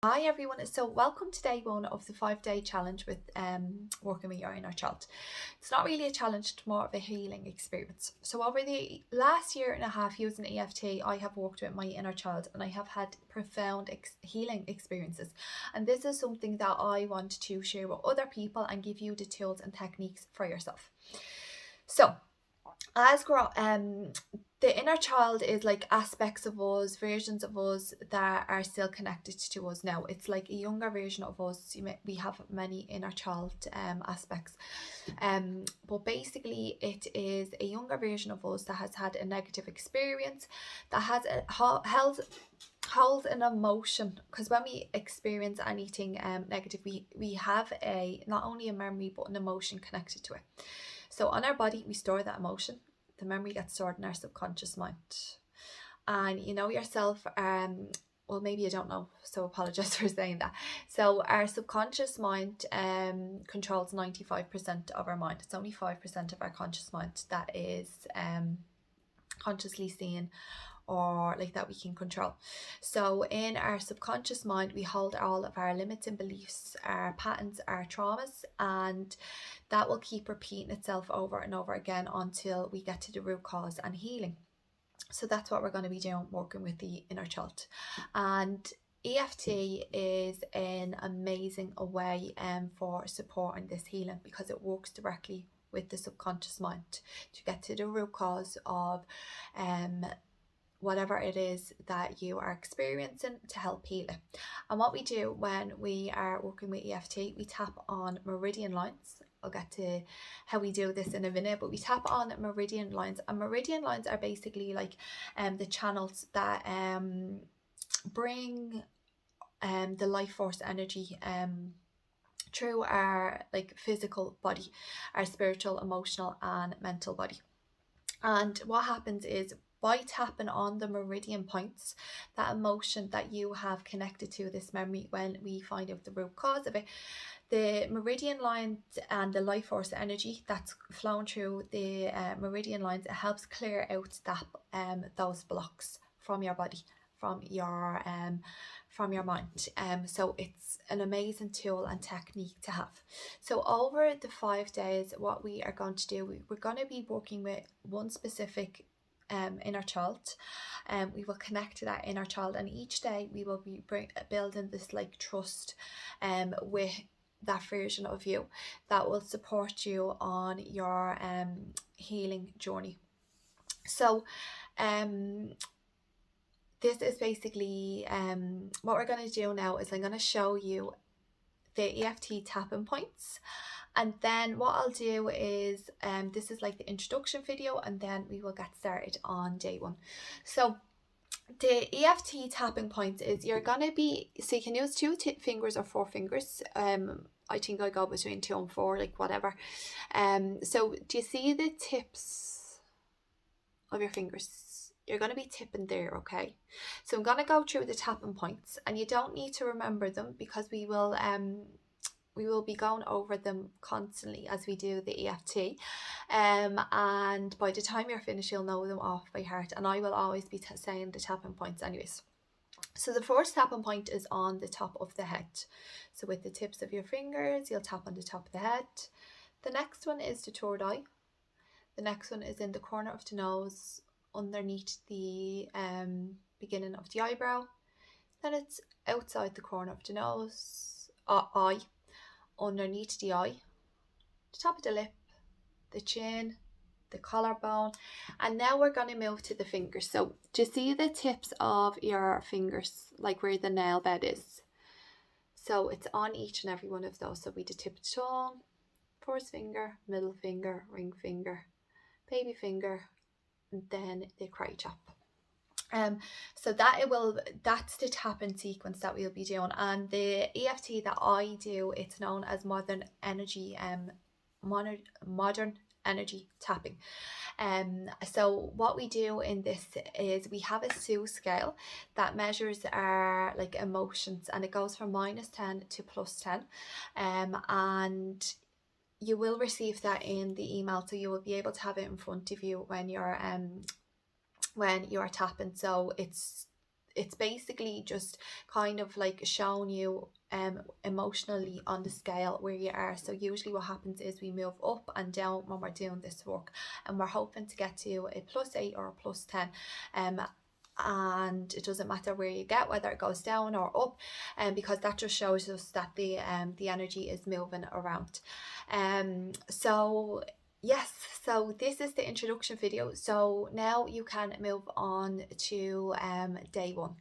Hi everyone, so welcome to day one of the 5 day challenge with working with your inner child. It's not really a challenge, it's more of a healing experience. So over the last year and a half using EFT, I have worked with my inner child and I have had profound healing experiences. And this is something that I want to share with other people and give you the tools and techniques for yourself. So as the inner child is like aspects of us, versions of us that are still connected to us now. It's like a younger version of us. We have many inner child aspects, but basically it is a younger version of us that has had a negative experience, that has held holds an emotion, because when we experience anything negative, we have a not only a memory but an emotion connected to it. So on our body we store that emotion. The memory gets stored in our subconscious mind. And you know yourself, well, maybe you don't know, so apologize for saying that. So our subconscious mind controls 95% of our mind. It's only 5% of our conscious mind that is consciously seen or like that we can control. So in our subconscious mind we hold all of our limits and beliefs, our patterns, our traumas, and that will keep repeating itself over and over again until we get to the root cause and healing. So that's what we're going to be doing, working with the inner child. And EFT is an amazing way for supporting this healing, because it works directly with the subconscious mind to get to the root cause of whatever it is that you are experiencing, to help heal it. And what we do when we are working with EFT, we tap on meridian lines. I'll get to how we do this in a minute, but we tap on meridian lines, and meridian lines are basically like the channels that bring the life force energy through our like physical body, our spiritual, emotional and mental body. And what happens is, by tapping on the meridian points, that emotion that you have connected to this memory, when we find out the root cause of it, the meridian lines and the life force energy that's flown through the meridian lines, it helps clear out that those blocks from your body, from your mind. So it's an amazing tool and technique to have. So over the 5 days, what we are going to do, we're going to be working with one specific inner child, and we will connect to that inner child, and each day we will be building this like trust with that version of you that will support you on your healing journey. So this is basically what we're going to do now is I'm going to show you the EFT tapping points, and then what I'll do is this is like the introduction video, and then we will get started on day one. So the EFT tapping points is, you're gonna be, so you can use two fingers or 4 fingers. I think I go between 2 and 4, like whatever. So do you see the tips of your fingers? You're going to be tipping there, okay? So I'm going to go through the tapping points, and you don't need to remember them, because we will be going over them constantly as we do the EFT, and by the time you're finished you'll know them off by heart, and I will always be saying the tapping points anyways. So the first tapping point is on the top of the head. So with the tips of your fingers you'll tap on the top of the head. The next one is the third eye. The next one is in the corner of the nose, underneath the beginning of the eyebrow. Then it's outside the corner of the nose, eye, underneath the eye, the top of the lip, the chin, the collarbone. And now we're going to move to the fingers. So do you see the tips of your fingers, like where the nail bed is? So it's on each and every one of those. So we the tip of the tongue, first finger, middle finger, ring finger, baby finger, and then the cry chop. So that's the tapping sequence that we'll be doing. And the EFT that I do, it's known as modern energy tapping. So what we do in this is we have a SU scale that measures our like emotions, and it goes from -10 to +10, and you will receive that in the email, so you will be able to have it in front of you when you're tapping. So it's basically just kind of like showing you emotionally on the scale where you are. So usually what happens is we move up and down when we're doing this work, and we're hoping to get to a +8 or a +10. And it doesn't matter where you get, whether it goes down or up, because that just shows us that the energy is moving around. So yes, so this is the introduction video. So now you can move on to day one.